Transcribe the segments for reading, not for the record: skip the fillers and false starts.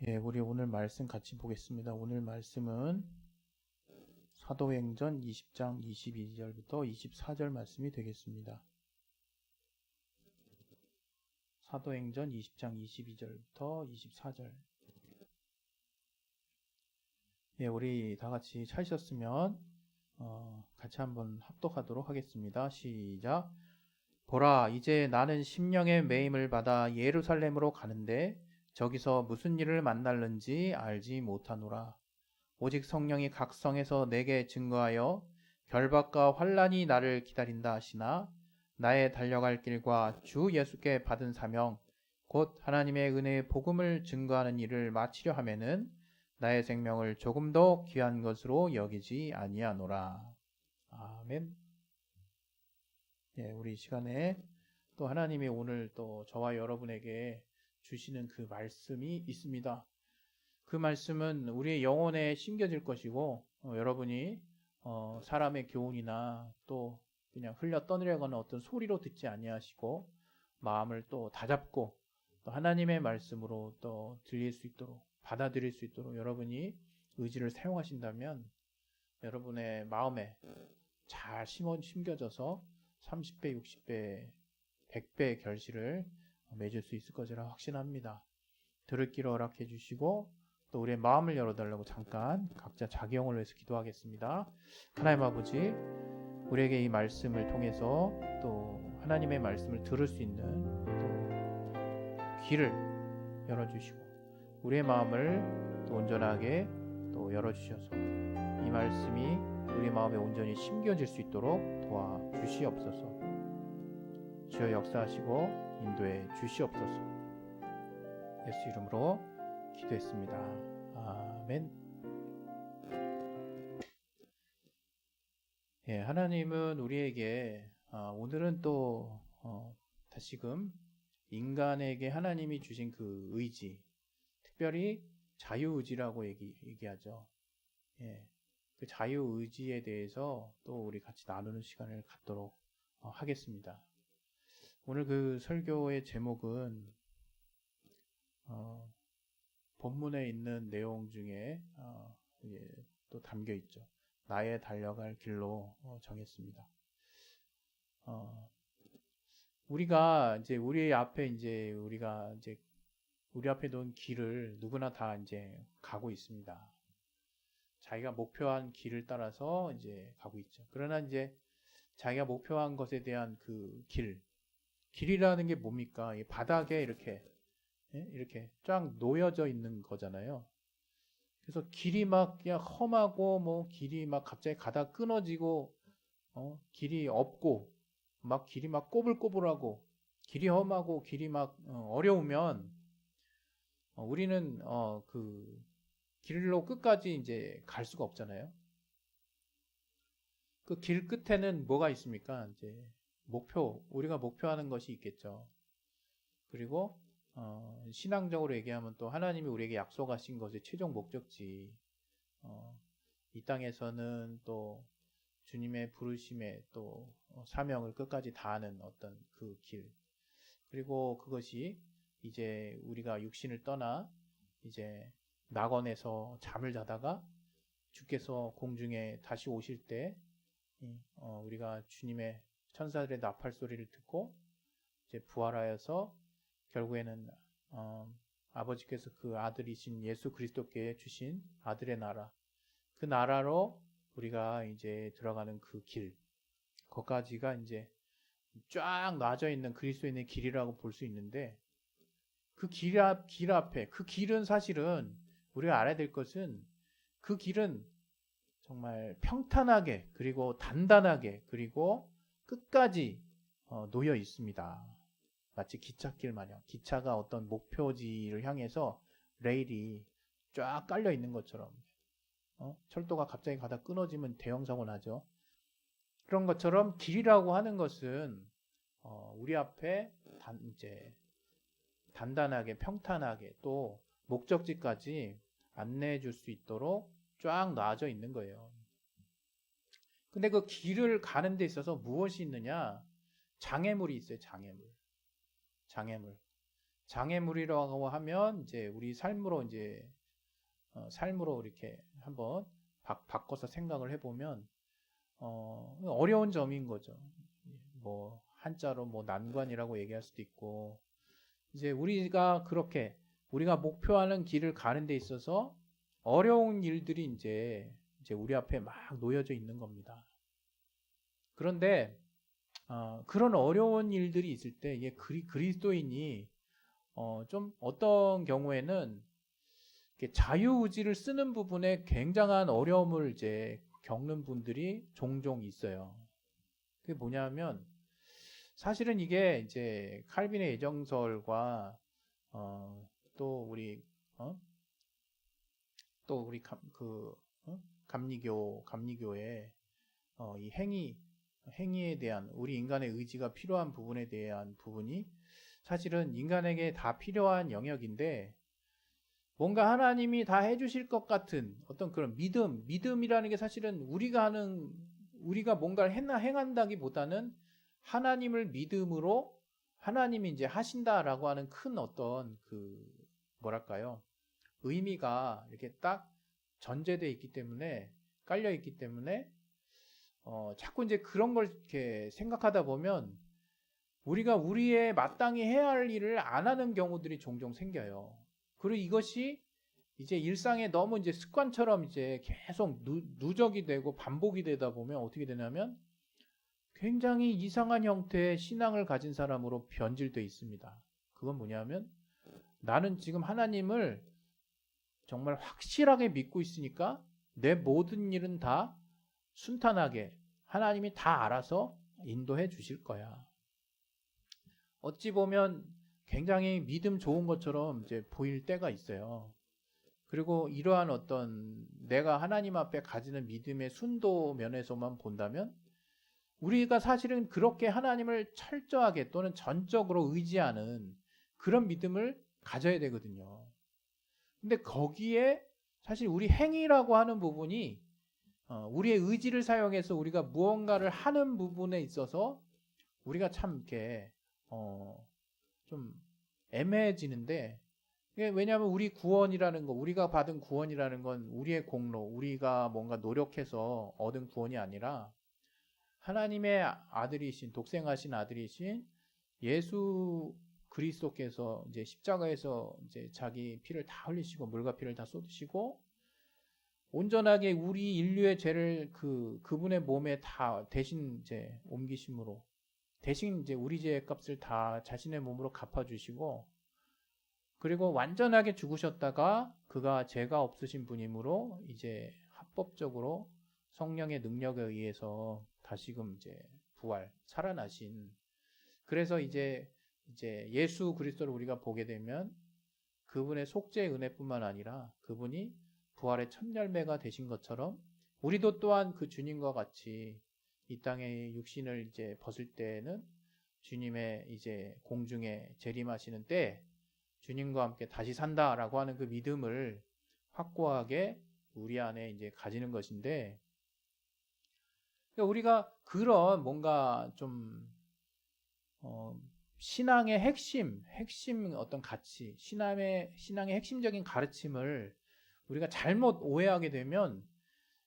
예, 우리 오늘 말씀 같이 보겠습니다. 오늘 말씀은 사도행전 20장 22절부터 24절 말씀이 되겠습니다. 사도행전 20장 22절부터 24절. 예, 우리 다 같이 찾으셨으면 같이 한번 합독하도록 하겠습니다. 시작. 보라, 이제 나는 심령의 매임을 받아 예루살렘으로 가는데 저기서 무슨 일을 만날는지 알지 못하노라. 오직 성령이 각 성에서 내게 증거하여 결박과 환난이 나를 기다린다 하시나 나의 달려갈 길과 주 예수께 받은 사명 곧 하나님의 은혜의 복음을 증거하는 일을 마치려 하면은 나의 생명을 조금 더 귀한 것으로 여기지 아니하노라. 아멘. 예, 우리 시간에 또 하나님이 오늘 또 저와 여러분에게 주시는 그 말씀이 있습니다. 그 말씀은 우리의 영혼에 심겨질 것이고 여러분이 사람의 교훈이나 또 그냥 흘려 떠내려가는 어떤 소리로 듣지 아니하시고 마음을 또 다잡고 또 하나님의 말씀으로 또 들릴 수 있도록 받아들일 수 있도록 여러분이 의지를 사용하신다면 여러분의 마음에 잘 심겨져서 30배, 60배, 100배의 결실을 맺을 수 있을 것이라 확신합니다. 들을 길을 허락해 주시고 또 우리의 마음을 열어달라고 잠깐 각자 자기 영을 위해서 기도하겠습니다. 하나님 아버지, 우리에게 이 말씀을 통해서 또 하나님의 말씀을 들을 수 있는 또 귀를 열어주시고 우리의 마음을 또 온전하게 또 열어주셔서 이 말씀이 우리 마음에 온전히 심겨질 수 있도록 도와주시옵소서. 주여 역사하시고 인도해 주시옵소서. 예수 이름으로 기도했습니다. 아멘. 예, 하나님은 우리에게 오늘은 또 다시금 인간에게 하나님이 주신 그 의지, 특별히 자유의지라고 얘기하죠. 예, 그 자유의지에 대해서 또 우리 같이 나누는 시간을 갖도록 하겠습니다. 오늘 그 설교의 제목은 본문에 있는 내용 중에 또 담겨 있죠. 나의 달려갈 길로 정했습니다. 우리가 이제 우리 앞에 놓은 길을 누구나 다 이제 가고 있습니다. 자기가 목표한 길을 따라서 이제 가고 있죠. 그러나 이제 자기가 목표한 것에 대한 그 길이라는 게 뭡니까? 이 바닥에 이렇게 쫙 놓여져 있는 거잖아요. 그래서 길이 막 그냥 험하고 뭐 길이 막 갑자기 가다 끊어지고 길이 없고 막 길이 막 꼬불꼬불하고 길이 험하고 길이 막 어려우면 우리는 그 길로 끝까지 이제 갈 수가 없잖아요. 그 길 끝에는 뭐가 있습니까? 이제 우리가 목표하는 것이 있겠죠. 그리고 신앙적으로 얘기하면 또 하나님이 우리에게 약속하신 것의 최종 목적지, 이 땅에서는 또 주님의 부르심에 또 사명을 끝까지 다하는 어떤 그 길, 그리고 그것이 이제 우리가 육신을 떠나 이제 낙원에서 잠을 자다가 주께서 공중에 다시 오실 때 우리가 주님의 천사들의 나팔 소리를 듣고 이제 부활하여서 결국에는 아버지께서 그 아들이신 예수 그리스도께 주신 아들의 나라, 그 나라로 우리가 이제 들어가는 그 길, 거기까지가 이제 쫙 놔져 있는 그리스도인의 길이라고 볼 수 있는데 그 길 앞에 그 길은 사실은 우리가 알아야 될 것은 그 길은 정말 평탄하게 그리고 단단하게 그리고 끝까지 놓여 있습니다. 마치 기찻길 마냥 기차가 어떤 목표지를 향해서 레일이 쫙 깔려 있는 것처럼 철도가 갑자기 가다 끊어지면 대형 사고 나죠. 그런 것처럼 길이라고 하는 것은 우리 앞에 이제 단단하게 평탄하게 또 목적지까지 안내해 줄 수 있도록 쫙 놔져 있는 거예요. 근데 그 길을 가는 데 있어서 무엇이 있느냐? 장애물이 있어요. 장애물. 장애물이라고 하면 이제 우리 삶으로 이제 삶으로 이렇게 한번 바꿔서 생각을 해보면 어려운 점인 거죠. 뭐 한자로 뭐 난관이라고 얘기할 수도 있고 이제 우리가 그렇게 우리가 목표하는 길을 가는 데 있어서 어려운 일들이 이제 우리 앞에 막 놓여져 있는 겁니다. 그런데 그런 어려운 일들이 있을 때 이게 그리스도인이 좀 어떤 경우에는 자유의지를 쓰는 부분에 굉장한 어려움을 이제 겪는 분들이 종종 있어요. 그게 뭐냐면 사실은 이게 이제 칼빈의 예정설과 또 우리 감리교의 이 행위에 대한 우리 인간의 의지가 필요한 부분에 대한 부분이 사실은 인간에게 다 필요한 영역인데 뭔가 하나님이 다 해주실 것 같은 어떤 그런 믿음이라는 게 사실은 우리가 뭔가를 행한다기보다는 하나님을 믿음으로 하나님이 이제 하신다라고 하는 큰 어떤 뭐랄까요? 의미가 이렇게 딱 전제되어 있기 때문에 깔려 있기 때문에 자꾸 이제 그런 걸 이렇게 생각하다 보면 우리가 우리의 마땅히 해야 할 일을 안 하는 경우들이 종종 생겨요. 그리고 이것이 이제 일상에 너무 이제 습관처럼 이제 계속 누적이 되고 반복이 되다 보면 어떻게 되냐면 굉장히 이상한 형태의 신앙을 가진 사람으로 변질되어 있습니다. 그건 뭐냐면 나는 지금 하나님을 정말 확실하게 믿고 있으니까 내 모든 일은 다 순탄하게 하나님이 다 알아서 인도해 주실 거야. 어찌 보면 굉장히 믿음 좋은 것처럼 이제 보일 때가 있어요. 그리고 이러한 어떤 내가 하나님 앞에 가지는 믿음의 순도 면에서만 본다면 우리가 사실은 그렇게 하나님을 철저하게 또는 전적으로 의지하는 그런 믿음을 가져야 되거든요. 근데 거기에 사실 우리 행위라고 하는 부분이 우리의 의지를 사용해서 우리가 무언가를 하는 부분에 있어서 우리가 참 이렇게 좀 애매해지는데 왜냐하면 우리 구원이라는 거 우리가 받은 구원이라는 건 우리의 공로 우리가 뭔가 노력해서 얻은 구원이 아니라 하나님의 아들이신 독생하신 아들이신 예수 그리스도께서 이제 십자가에서 이제 자기 피를 다 흘리시고 물과 피를 다 쏟으시고 온전하게 우리 인류의 죄를 그분의 몸에 다 대신 이제 옮기심으로 대신 이제 우리 죄의 값을 다 자신의 몸으로 갚아주시고 그리고 완전하게 죽으셨다가 그가 죄가 없으신 분이므로 이제 합법적으로 성령의 능력에 의해서 다시금 이제 살아나신 그래서 이제 예수 그리스도를 우리가 보게 되면 그분의 속죄의 은혜뿐만 아니라 그분이 부활의 첫 열매가 되신 것처럼 우리도 또한 그 주님과 같이 이 땅의 육신을 이제 벗을 때는 주님의 이제 공중에 재림하시는 때 주님과 함께 다시 산다라고 하는 그 믿음을 확고하게 우리 안에 이제 가지는 것인데 우리가 그런 뭔가 좀 신앙의 핵심 어떤 가치, 신앙의 핵심적인 가르침을 우리가 잘못 오해하게 되면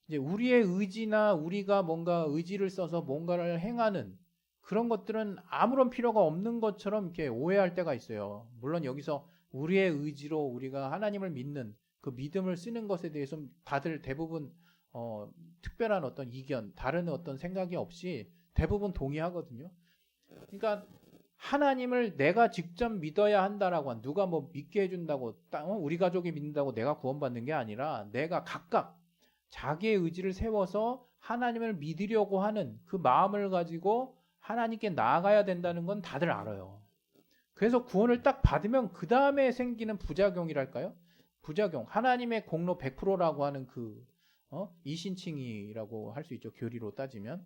이제 우리의 의지나 우리가 뭔가 의지를 써서 뭔가를 행하는 그런 것들은 아무런 필요가 없는 것처럼 이렇게 오해할 때가 있어요. 물론 여기서 우리의 의지로 우리가 하나님을 믿는 그 믿음을 쓰는 것에 대해서 다들 대부분 특별한 어떤 이견, 다른 어떤 생각이 없이 대부분 동의하거든요. 그러니까 하나님을 내가 직접 믿어야 한다라고 한 누가 뭐 믿게 해준다고 우리 가족이 믿는다고 내가 구원받는 게 아니라 내가 각각 자기의 의지를 세워서 하나님을 믿으려고 하는 그 마음을 가지고 하나님께 나아가야 된다는 건 다들 알아요. 그래서 구원을 딱 받으면 그 다음에 생기는 부작용이랄까요? 부작용. 하나님의 공로 100%라고 하는 이신칭이라고 할 수 있죠. 교리로 따지면.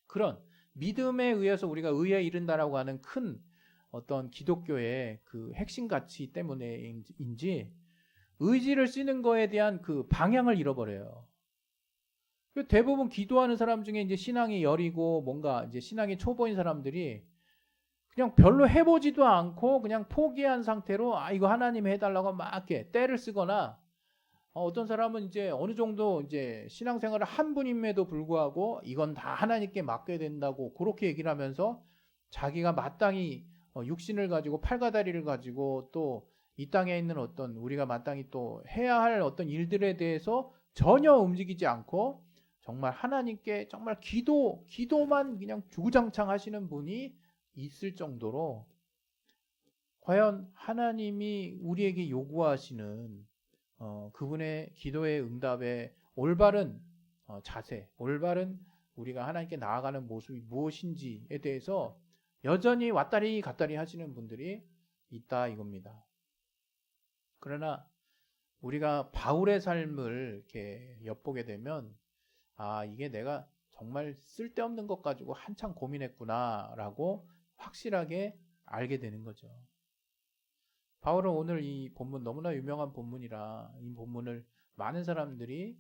그런 믿음에 의해서 우리가 의에 이른다라고 하는 큰 어떤 기독교의 그 핵심 가치 때문에인지 의지를 쓰는 거에 대한 그 방향을 잃어버려요. 대부분 기도하는 사람 중에 이제 신앙이 여리고 뭔가 이제 신앙이 초보인 사람들이 그냥 별로 해보지도 않고 그냥 포기한 상태로 이거 하나님이 해달라고 막 이렇게 떼를 쓰거나 어떤 사람은 이제 어느 정도 이제 신앙생활을 한 분임에도 불구하고 이건 다 하나님께 맡겨야 된다고 그렇게 얘기를 하면서 자기가 마땅히 육신을 가지고 팔과 다리를 가지고 또 이 땅에 있는 어떤 우리가 마땅히 또 해야 할 어떤 일들에 대해서 전혀 움직이지 않고 정말 하나님께 정말 기도만 그냥 주구장창 하시는 분이 있을 정도로 과연 하나님이 우리에게 요구하시는 그분의 기도의 응답의 올바른 자세, 올바른 우리가 하나님께 나아가는 모습이 무엇인지에 대해서 여전히 왔다리 갔다리 하시는 분들이 있다 이겁니다. 그러나 우리가 바울의 삶을 이렇게 엿보게 되면 이게 내가 정말 쓸데없는 것 가지고 한참 고민했구나라고 확실하게 알게 되는 거죠. 바울은 오늘 이 본문 너무나 유명한 본문이라 이 본문을 많은 사람들이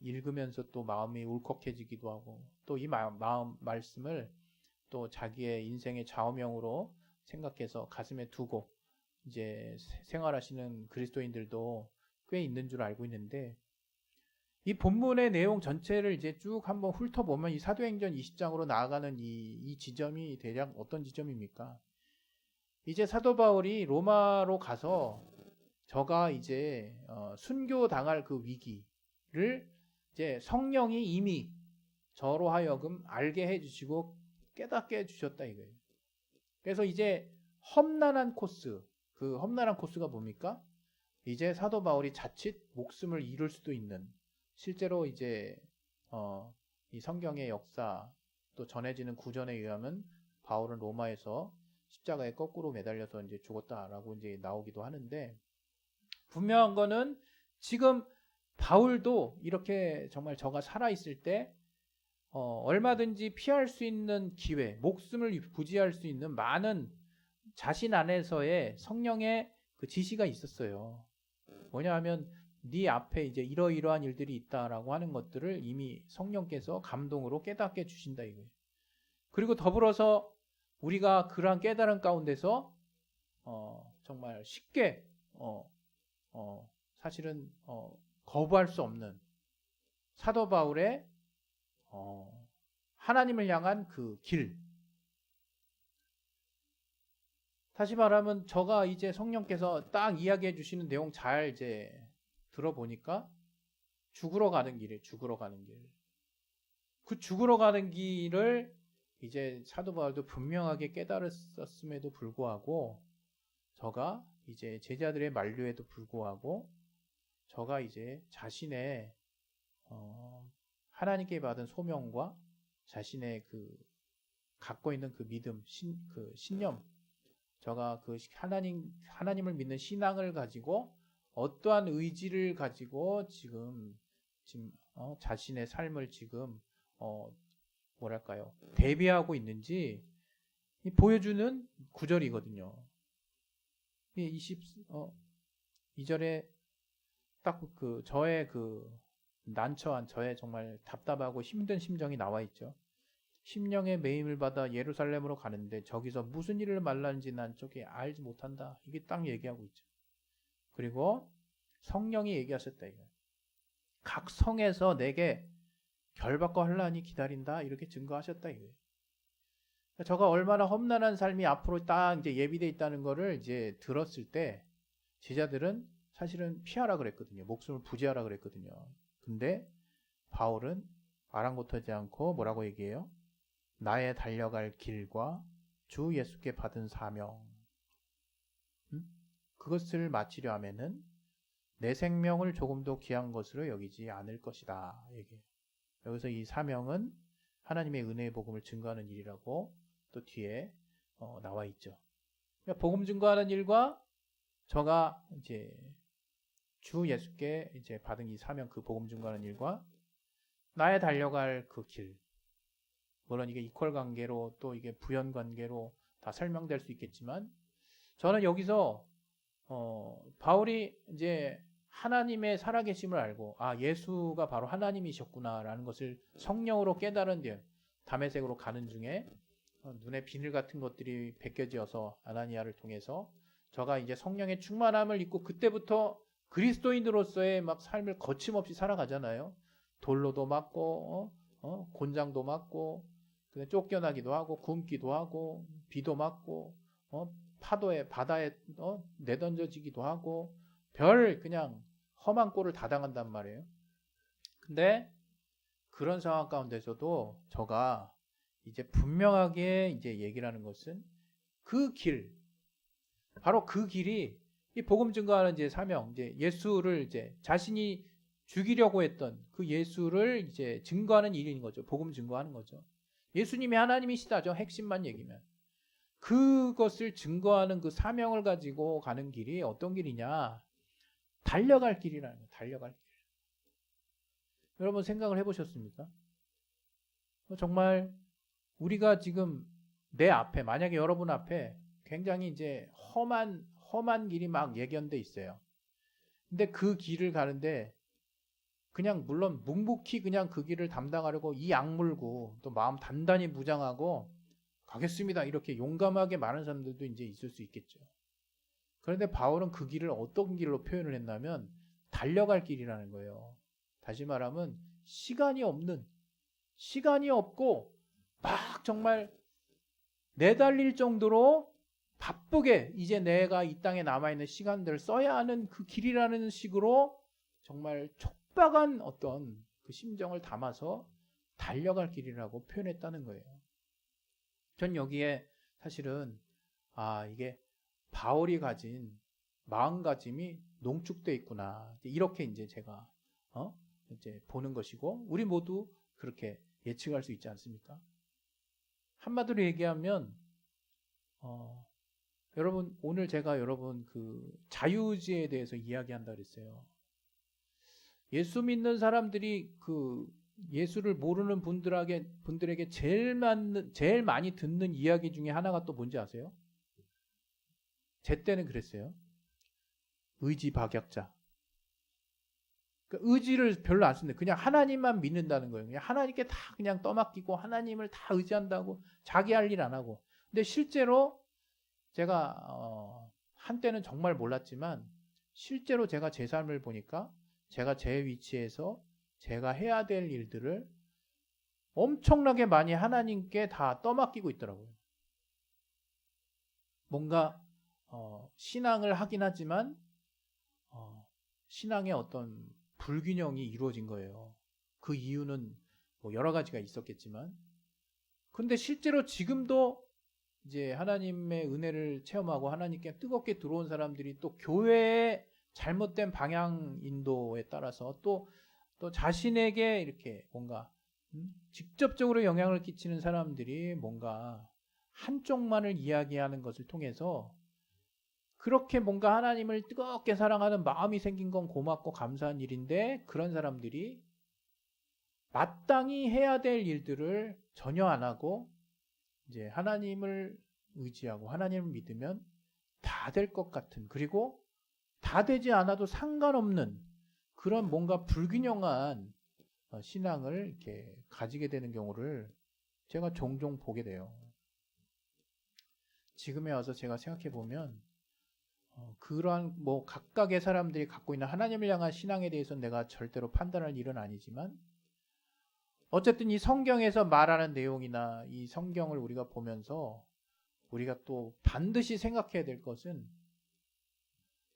읽으면서 또 마음이 울컥해지기도 하고 또 이 말씀을 또 자기의 인생의 좌우명으로 생각해서 가슴에 두고 이제 생활하시는 그리스도인들도 꽤 있는 줄 알고 있는데 이 본문의 내용 전체를 이제 쭉 한번 훑어보면 이 사도행전 20장으로 나아가는 이 지점이 대략 어떤 지점입니까? 이제 사도 바울이 로마로 가서 저가 이제 순교 당할 그 위기를 이제 성령이 이미 저로 하여금 알게 해주시고 깨닫게 해주셨다 이거예요. 그래서 이제 험난한 코스, 그 험난한 코스가 뭡니까? 이제 사도 바울이 자칫 목숨을 잃을 수도 있는 실제로 이제 이 성경의 역사 또 전해지는 구전에 의하면 바울은 로마에서 십자가에 거꾸로 매달려서 이제 죽었다라고 이제 나오기도 하는데 분명한 거는 지금 바울도 이렇게 정말 저가 살아 있을 때 얼마든지 피할 수 있는 기회, 목숨을 부지할 수 있는 많은 자신 안에서의 성령의 그 지시가 있었어요. 뭐냐하면 네 앞에 이제 이러이러한 일들이 있다라고 하는 것들을 이미 성령께서 감동으로 깨닫게 주신다 이거예요. 그리고 더불어서 우리가 그러한 깨달음 가운데서 정말 쉽게 사실은 거부할 수 없는 사도 바울의 하나님을 향한 그 길. 다시 말하면 저가 이제 성령께서 딱 이야기해 주시는 내용 잘 이제 들어보니까 죽으러 가는 길이에요. 죽으러 가는 길. 그 죽으러 가는 길을 이제 사도 바울도 분명하게 깨달았음에도 불구하고 저가 이제 제자들의 만류에도 불구하고 저가 이제 자신의 하나님께 받은 소명과 자신의 그 갖고 있는 그 믿음, 그 신념, 저가 그 하나님을 믿는 신앙을 가지고 어떠한 의지를 가지고 지금 자신의 삶을 지금 뭐랄까요 대비하고 있는지 보여주는 구절이거든요. 22절에 딱 그 저의 그 난처한 저의 정말 답답하고 힘든 심정이 나와 있죠. 심령의 매임을 받아 예루살렘으로 가는데 저기서 무슨 일을 말하는지 난 저기 알지 못한다. 이게 딱 얘기하고 있죠. 그리고 성령이 얘기하셨다 이거. 각 성에서 내게 결박과 환난이 기다린다 이렇게 증거하셨다 이거예요. 저가 얼마나 험난한 삶이 앞으로 딱 이제 예비돼 있다는 거를 이제 들었을 때 제자들은 사실은 피하라 그랬거든요. 목숨을 부지하라 그랬거든요. 근데 바울은 아랑곳하지 않고 뭐라고 얘기해요? 나의 달려갈 길과 주 예수께 받은 사명 그것을 마치려 하면은 내 생명을 조금도 귀한 것으로 여기지 않을 것이다. 얘기해요. 여기서 이 사명은 하나님의 은혜의 복음을 증거하는 일이라고 또 뒤에 나와 있죠. 그러니까 복음 증거하는 일과 저가 이제 주 예수께 이제 받은 이 사명 그 복음 증거하는 일과 나의 달려갈 그 길 물론 이게 이퀄 관계로 또 이게 부연 관계로 다 설명될 수 있겠지만 저는 여기서 바울이 이제 하나님의 살아계심을 알고 예수가 바로 하나님이셨구나라는 것을 성령으로 깨달은 뒤에 다메섹으로 가는 중에 눈에 비늘 같은 것들이 벗겨져서 아나니아를 통해서 저가 이제 성령의 충만함을 입고 그때부터 그리스도인으로서의 막 삶을 거침없이 살아가잖아요. 돌로도 맞고 곤장도 맞고 쫓겨나기도 하고 굶기도 하고 비도 맞고 파도에 바다에 내던져지기도 하고 별 그냥 험한 꼴을 다 당한단 말이에요. 근데 그런 상황 가운데서도 저가 이제 분명하게 이제 얘기를 하는 것은 그 길, 바로 그 길이 이 복음 증거하는 이제 사명, 이제 예수를 이제 자신이 죽이려고 했던 그 예수를 이제 증거하는 일인 거죠. 복음 증거하는 거죠. 예수님이 하나님이시다죠. 핵심만 얘기면. 그것을 증거하는 그 사명을 가지고 가는 길이 어떤 길이냐? 달려갈 길이라는 거예요. 달려갈 길. 여러분 생각을 해보셨습니까? 정말 우리가 지금 내 앞에, 만약에 여러분 앞에 굉장히 이제 험한 길이 막 예견돼 있어요. 근데 그 길을 가는데 그냥 물론 묵묵히 그냥 그 길을 담당하려고 이 악물고 또 마음 단단히 무장하고 가겠습니다. 이렇게 용감하게 말하는 사람들도 이제 있을 수 있겠죠. 그런데 바울은 그 길을 어떤 길로 표현을 했냐면 달려갈 길이라는 거예요. 다시 말하면 시간이 없고 막 정말 내달릴 정도로 바쁘게 이제 내가 이 땅에 남아있는 시간들을 써야 하는 그 길이라는 식으로 정말 촉박한 어떤 그 심정을 담아서 달려갈 길이라고 표현했다는 거예요. 전 여기에 사실은 이게 바울이 가진 마음가짐이 농축되어 있구나 이렇게 이제 제가 이제 보는 것이고 우리 모두 그렇게 예측할 수 있지 않습니까? 한마디로 얘기하면 여러분 오늘 제가 여러분 그 자유의지에 대해서 이야기한다 그랬어요. 예수 믿는 사람들이 그 예수를 모르는 분들에게 제일 많이 듣는 이야기 중에 하나가 또 뭔지 아세요? 제 때는 그랬어요. 의지박약자. 그러니까 의지를 별로 안 쓰는데 그냥 하나님만 믿는다는 거예요. 그냥 하나님께 다 그냥 떠맡기고 하나님을 다 의지한다고 자기 할 일 안 하고. 근데 실제로 제가 한때는 정말 몰랐지만 실제로 제가 제 삶을 보니까 제가 제 위치에서 제가 해야 될 일들을 엄청나게 많이 하나님께 다 떠맡기고 있더라고요. 뭔가 신앙을 하긴 하지만 신앙의 어떤 불균형이 이루어진 거예요. 그 이유는 뭐 여러 가지가 있었겠지만 근데 실제로 지금도 이제 하나님의 은혜를 체험하고 하나님께 뜨겁게 들어온 사람들이 또 교회의 잘못된 방향 인도에 따라서 또 자신에게 이렇게 뭔가 직접적으로 영향을 끼치는 사람들이 뭔가 한쪽만을 이야기하는 것을 통해서 그렇게 뭔가 하나님을 뜨겁게 사랑하는 마음이 생긴 건 고맙고 감사한 일인데 그런 사람들이 마땅히 해야 될 일들을 전혀 안 하고 이제 하나님을 의지하고 하나님을 믿으면 다 될 것 같은 그리고 다 되지 않아도 상관없는 그런 뭔가 불균형한 신앙을 이렇게 가지게 되는 경우를 제가 종종 보게 돼요. 지금에 와서 제가 생각해 보면 그러한 뭐 각각의 사람들이 갖고 있는 하나님을 향한 신앙에 대해서는 내가 절대로 판단할 일은 아니지만 어쨌든 이 성경에서 말하는 내용이나 이 성경을 우리가 보면서 우리가 또 반드시 생각해야 될 것은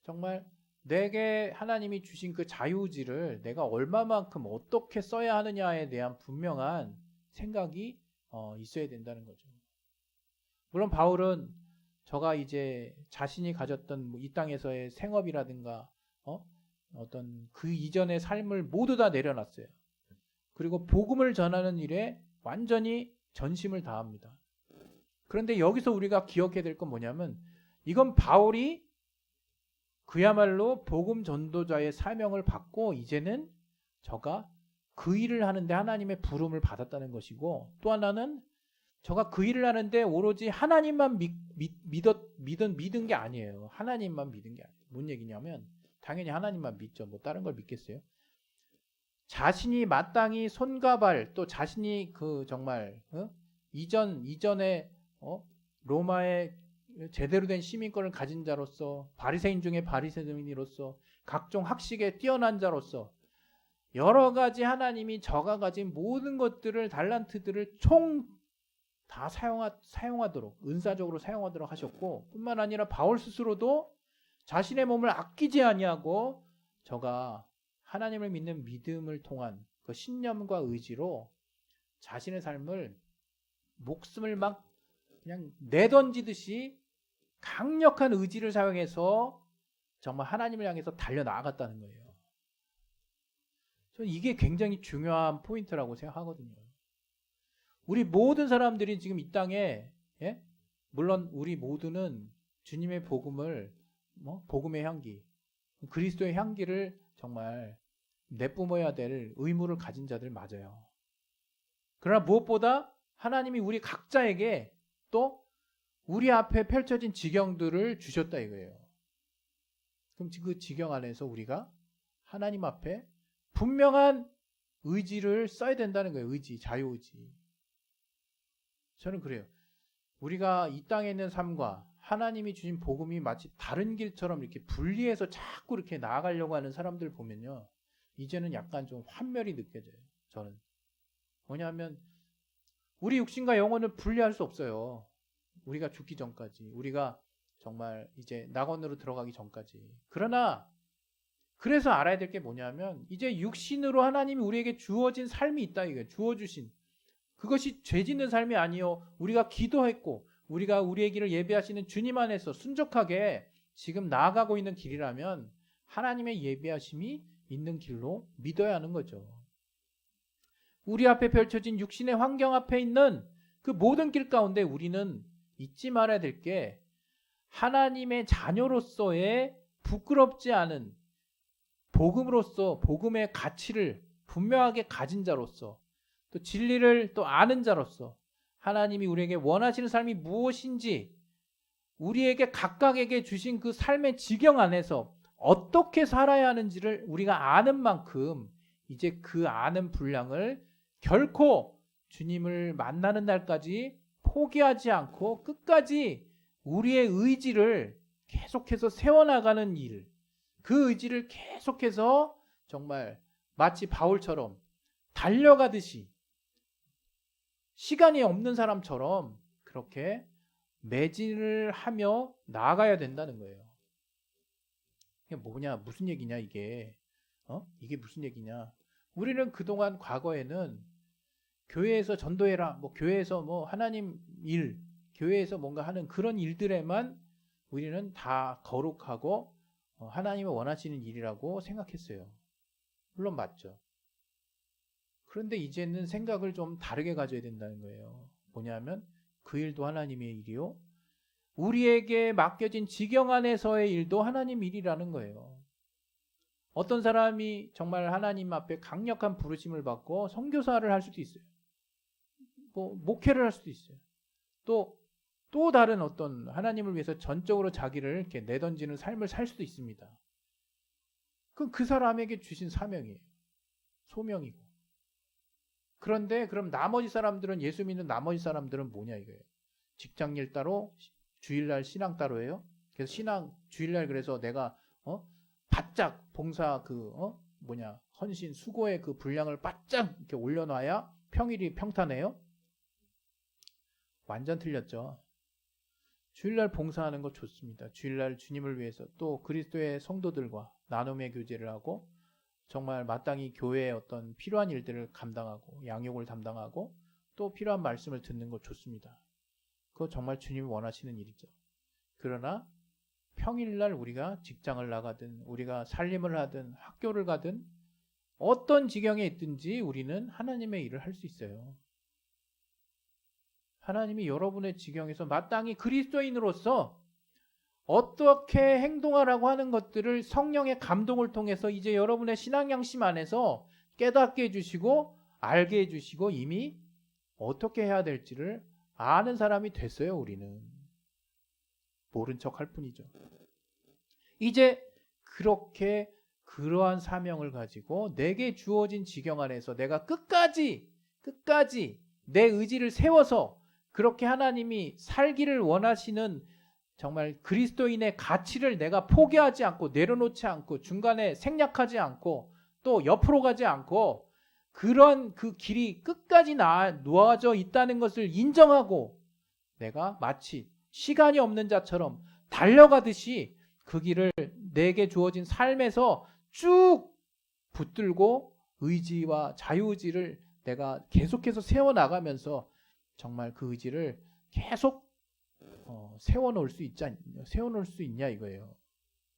정말 내게 하나님이 주신 그 자유의지를 내가 얼마만큼 어떻게 써야 하느냐에 대한 분명한 생각이 있어야 된다는 거죠. 물론 바울은 저가 이제 자신이 가졌던 이 땅에서의 생업이라든가 어떤 그 이전의 삶을 모두 다 내려놨어요. 그리고 복음을 전하는 일에 완전히 전심을 다합니다. 그런데 여기서 우리가 기억해야 될 건 뭐냐면 이건 바울이 그야말로 복음 전도자의 사명을 받고 이제는 저가 그 일을 하는데 하나님의 부름을 받았다는 것이고 또 하나는 저가 그 일을 하는데 오로지 하나님만 믿은 게 아니에요. 하나님만 믿은 게 아니에요. 뭔 얘기냐면 당연히 하나님만 믿죠. 뭐 다른 걸 믿겠어요? 자신이 마땅히 손과 발 또 자신이 그 정말 이전에 로마의 제대로 된 시민권을 가진 자로서 바리새인 중에 바리새인으로서 각종 학식에 뛰어난 자로서 여러 가지 하나님이 저가 가진 모든 것들을 달란트들을 총 다 사용하도록 은사적으로 사용하도록 하셨고 뿐만 아니라 바울 스스로도 자신의 몸을 아끼지 아니하고 저가 하나님을 믿는 믿음을 통한 그 신념과 의지로 자신의 삶을 목숨을 막 그냥 내던지듯이 강력한 의지를 사용해서 정말 하나님을 향해서 달려나갔다는 거예요. 저는 이게 굉장히 중요한 포인트라고 생각하거든요. 우리 모든 사람들이 지금 이 땅에 물론 우리 모두는 주님의 복음을 복음의 향기, 그리스도의 향기를 정말 내뿜어야 될 의무를 가진 자들 맞아요. 그러나 무엇보다 하나님이 우리 각자에게 또 우리 앞에 펼쳐진 지경들을 주셨다 이거예요. 그럼 그 지경 안에서 우리가 하나님 앞에 분명한 의지를 써야 된다는 거예요. 의지, 자유의지. 저는 그래요. 우리가 이 땅에 있는 삶과 하나님이 주신 복음이 마치 다른 길처럼 이렇게 분리해서 자꾸 이렇게 나아가려고 하는 사람들 보면요. 이제는 약간 좀 환멸이 느껴져요. 저는. 뭐냐면 우리 육신과 영혼을 분리할 수 없어요. 우리가 죽기 전까지. 우리가 정말 이제 낙원으로 들어가기 전까지. 그러나 그래서 알아야 될 게 뭐냐면 이제 육신으로 하나님이 우리에게 주어진 삶이 있다 이거예요. 주어주신. 그것이 죄 짓는 삶이 아니요. 우리가 기도했고 우리가 우리의 길을 예비하시는 주님 안에서 순적하게 지금 나아가고 있는 길이라면 하나님의 예비하심이 있는 길로 믿어야 하는 거죠. 우리 앞에 펼쳐진 육신의 환경 앞에 있는 그 모든 길 가운데 우리는 잊지 말아야 될 게 하나님의 자녀로서의 부끄럽지 않은 복음으로서 복음의 가치를 분명하게 가진 자로서 또 진리를 또 아는 자로서 하나님이 우리에게 원하시는 삶이 무엇인지 우리에게 각각에게 주신 그 삶의 지경 안에서 어떻게 살아야 하는지를 우리가 아는 만큼 이제 그 아는 분량을 결코 주님을 만나는 날까지 포기하지 않고 끝까지 우리의 의지를 계속해서 세워나가는 일, 그 의지를 계속해서 정말 마치 바울처럼 달려가듯이 시간이 없는 사람처럼 그렇게 매진을 하며 나아가야 된다는 거예요. 이게 뭐냐, 무슨 얘기냐 이게. 이게 무슨 얘기냐. 우리는 그동안 과거에는 교회에서 전도해라, 교회에서 하나님 일, 교회에서 뭔가 하는 그런 일들에만 우리는 다 거룩하고 하나님이 원하시는 일이라고 생각했어요. 물론 맞죠. 그런데 이제는 생각을 좀 다르게 가져야 된다는 거예요. 뭐냐면 그 일도 하나님의 일이요. 우리에게 맡겨진 지경 안에서의 일도 하나님 일이라는 거예요. 어떤 사람이 정말 하나님 앞에 강력한 부르심을 받고 선교사를 할 수도 있어요. 목회를 할 수도 있어요. 또 다른 어떤 하나님을 위해서 전적으로 자기를 이렇게 내던지는 삶을 살 수도 있습니다. 그건 그 사람에게 주신 사명이에요. 소명이고. 그런데 그럼 나머지 사람들은 예수 믿는 나머지 사람들은 뭐냐 이거예요. 직장일 따로 주일날 신앙 따로예요. 그래서 신앙 주일날 그래서 내가 바짝 봉사 헌신 수고의 그 분량을 바짝 이렇게 올려놔야 평일이 평탄해요. 완전 틀렸죠. 주일날 봉사하는 거 좋습니다. 주일날 주님을 위해서 또 그리스도의 성도들과 나눔의 교제를 하고 정말 마땅히 교회의 어떤 필요한 일들을 감당하고 양육을 담당하고 또 필요한 말씀을 듣는 거 좋습니다. 그거 정말 주님이 원하시는 일이죠. 그러나 평일날 우리가 직장을 나가든 우리가 살림을 하든 학교를 가든 어떤 지경에 있든지 우리는 하나님의 일을 할 수 있어요. 하나님이 여러분의 지경에서 마땅히 그리스도인으로서 어떻게 행동하라고 하는 것들을 성령의 감동을 통해서 이제 여러분의 신앙 양심 안에서 깨닫게 해주시고 알게 해주시고 이미 어떻게 해야 될지를 아는 사람이 됐어요. 우리는 모른 척 할 뿐이죠. 이제 그렇게 그러한 사명을 가지고 내게 주어진 지경 안에서 내가 끝까지 내 의지를 세워서 그렇게 하나님이 살기를 원하시는 정말 그리스도인의 가치를 내가 포기하지 않고 내려놓지 않고 중간에 생략하지 않고 또 옆으로 가지 않고 그런 그 길이 끝까지 놓아져 있다는 것을 인정하고 내가 마치 시간이 없는 자처럼 달려가듯이 그 길을 내게 주어진 삶에서 쭉 붙들고 의지와 자유의지를 내가 계속해서 세워나가면서 정말 그 의지를 계속 세워놓을 수 있냐 이거예요.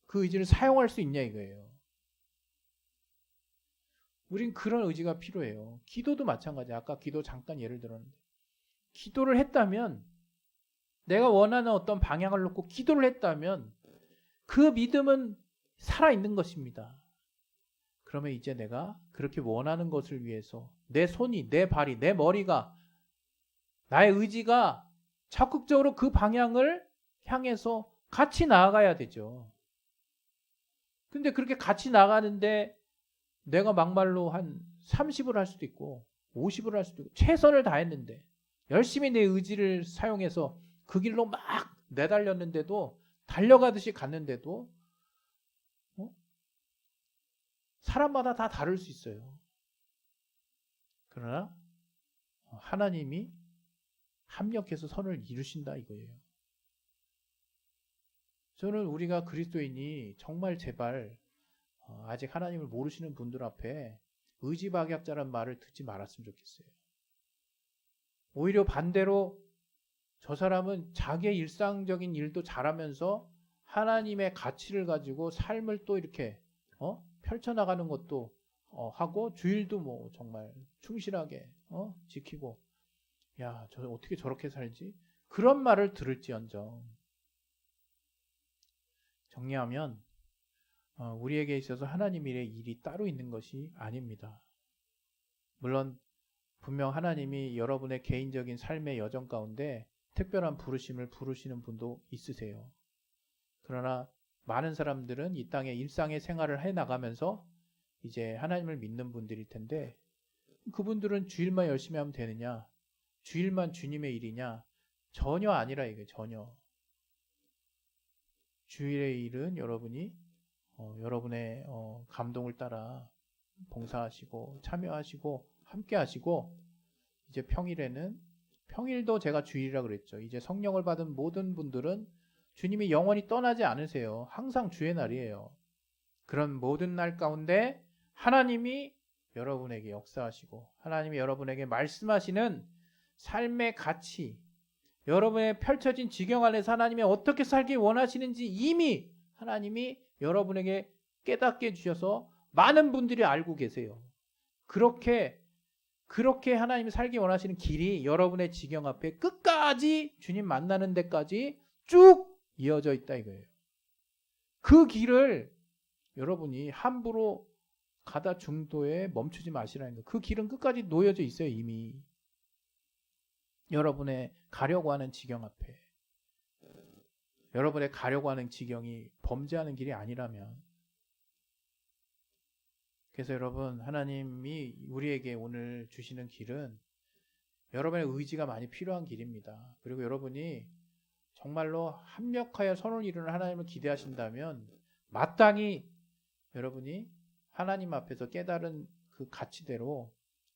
그 의지를 사용할 수 있냐 이거예요. 우린 그런 의지가 필요해요. 기도도 마찬가지야. 아까 기도 잠깐 예를 들었는데 기도를 했다면 내가 원하는 어떤 방향을 놓고 기도를 했다면 그 믿음은 살아있는 것입니다. 그러면 이제 내가 그렇게 원하는 것을 위해서 내 손이, 내 발이, 내 머리가, 나의 의지가 적극적으로 그 방향을 향해서 같이 나아가야 되죠. 근데 그렇게 같이 나가는데 내가 막말로 한 30을 할 수도 있고 50을 할 수도 있고 최선을 다했는데 열심히 내 의지를 사용해서 그 길로 막 내달렸는데도 달려가듯이 갔는데도 사람마다 다 다를 수 있어요. 그러나 하나님이 합력해서 선을 이루신다 이거예요. 저는 우리가 그리스도인이 정말 제발 아직 하나님을 모르시는 분들 앞에 의지박약자란 말을 듣지 말았으면 좋겠어요. 오히려 반대로 저 사람은 자기의 일상적인 일도 잘하면서 하나님의 가치를 가지고 삶을 또 이렇게 펼쳐나가는 것도 하고 주일도 뭐 정말 충실하게 지키고 야, 저 어떻게 저렇게 살지? 그런 말을 들을지언정 정리하면 우리에게 있어서 하나님의 일이 따로 있는 것이 아닙니다. 물론 분명 하나님이 여러분의 개인적인 삶의 여정 가운데 특별한 부르심을 부르시는 분도 있으세요. 그러나 많은 사람들은 이 땅에 일상의 생활을 해나가면서 이제 하나님을 믿는 분들일 텐데 그분들은 주일만 열심히 하면 되느냐? 주일만 주님의 일이냐? 전혀 아니라 이게 전혀. 주일의 일은 여러분이 여러분의 감동을 따라 봉사하시고 참여하시고 함께하시고 이제 평일도 제가 주일이라 그랬죠. 이제 성령을 받은 모든 분들은 주님이 영원히 떠나지 않으세요. 항상 주의 날이에요. 그런 모든 날 가운데 하나님이 여러분에게 역사하시고 하나님이 여러분에게 말씀하시는 삶의 가치, 여러분의 펼쳐진 지경 안에서 하나님이 어떻게 살기 원하시는지 이미 하나님이 여러분에게 깨닫게 해주셔서 많은 분들이 알고 계세요. 그렇게 하나님이 살기 원하시는 길이 여러분의 지경 앞에 끝까지 주님 만나는 데까지 쭉 이어져 있다 이거예요. 그 길을 여러분이 함부로 가다 중도에 멈추지 마시라는 거예요. 그 길은 끝까지 놓여져 있어요 이미. 여러분의 가려고 하는 지경 앞에. 여러분의 가려고 하는 지경이 범죄하는 길이 아니라면. 그래서 여러분 하나님이 우리에게 오늘 주시는 길은 여러분의 의지가 많이 필요한 길입니다. 그리고 여러분이 정말로 합력하여 선을 이루는 하나님을 기대하신다면 마땅히 여러분이 하나님 앞에서 깨달은 그 가치대로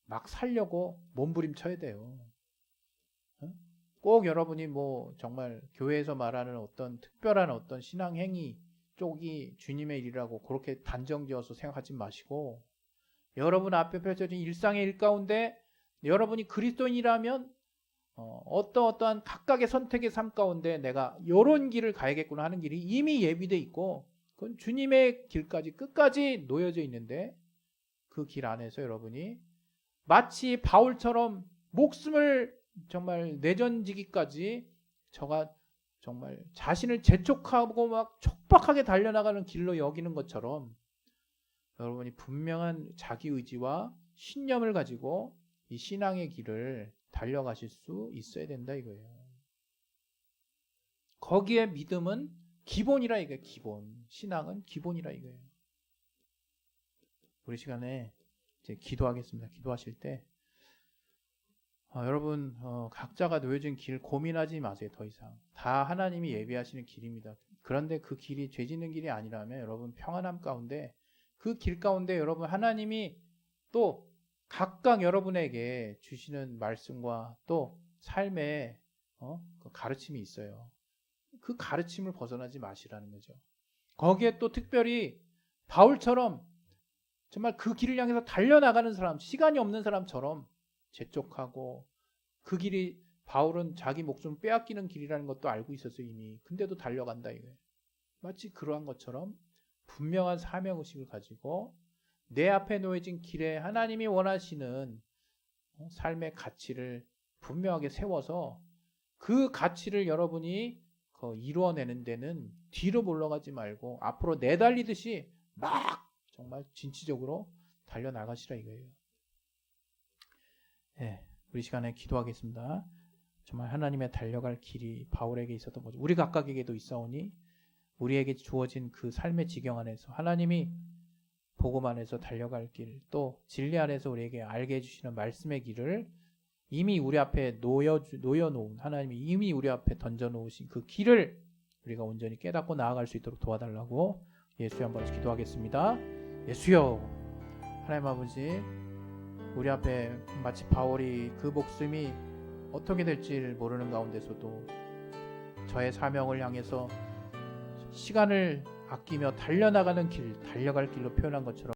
막 살려고 몸부림쳐야 돼요. 꼭 여러분이 뭐 정말 교회에서 말하는 어떤 특별한 어떤 신앙 행위 쪽이 주님의 일이라고 그렇게 단정지어서 생각하지 마시고 여러분 앞에 펼쳐진 일상의 일 가운데 여러분이 그리스도인이라면 어떠한 각각의 선택의 삶 가운데 내가 이런 길을 가야겠구나 하는 길이 이미 예비돼 있고 그건 주님의 길까지 끝까지 놓여져 있는데 그 길 안에서 여러분이 마치 바울처럼 목숨을 정말 내던지기까지 저가 정말 자신을 재촉하고 막 촉박하게 달려나가는 길로 여기는 것처럼 여러분이 분명한 자기 의지와 신념을 가지고 이 신앙의 길을 달려가실 수 있어야 된다 이거예요. 거기에 믿음은 기본이라 이거예요. 기본. 신앙은 기본이라 이거예요. 우리 시간에 이제 기도하겠습니다. 기도하실 때 여러분 각자가 놓여진 길 고민하지 마세요. 더 이상 다 하나님이 예비하시는 길입니다. 그런데 그 길이 죄 짓는 길이 아니라면 여러분 평안함 가운데 그 길 가운데 여러분 하나님이 또 각각 여러분에게 주시는 말씀과 또 삶의 그 가르침이 있어요. 그 가르침을 벗어나지 마시라는 거죠. 거기에 또 특별히 바울처럼 정말 그 길을 향해서 달려나가는 사람, 시간이 없는 사람처럼 재촉하고 그 길이 바울은 자기 목숨 빼앗기는 길이라는 것도 알고 있었어요 이미. 근데도 달려간다 이거예요. 마치 그러한 것처럼 분명한 사명의식을 가지고 내 앞에 놓여진 길에 하나님이 원하시는 삶의 가치를 분명하게 세워서 그 가치를 여러분이 이루어내는 데는 뒤로 물러가지 말고 앞으로 내달리듯이 막 정말 진취적으로 달려나가시라 이거예요. 네, 우리 시간에 기도하겠습니다. 정말 하나님의 달려갈 길이 바울에게 있었던 거죠. 우리 각각에게도 있사오니 우리에게 주어진 그 삶의 지경 안에서 하나님이 복음 안에서 달려갈 길, 또 진리 안에서 우리에게 알게 해주시는 말씀의 길을 이미 우리 앞에 놓여놓은 하나님이 이미 우리 앞에 던져놓으신 그 길을 우리가 온전히 깨닫고 나아갈 수 있도록 도와달라고 예수여 한번 기도하겠습니다. 예수여, 하나님 아버지, 우리 앞에 마치 바울이 그 목숨이 어떻게 될지 모르는 가운데서도 저의 사명을 향해서 시간을 아끼며 달려나가는 길, 달려갈 길로 표현한 것처럼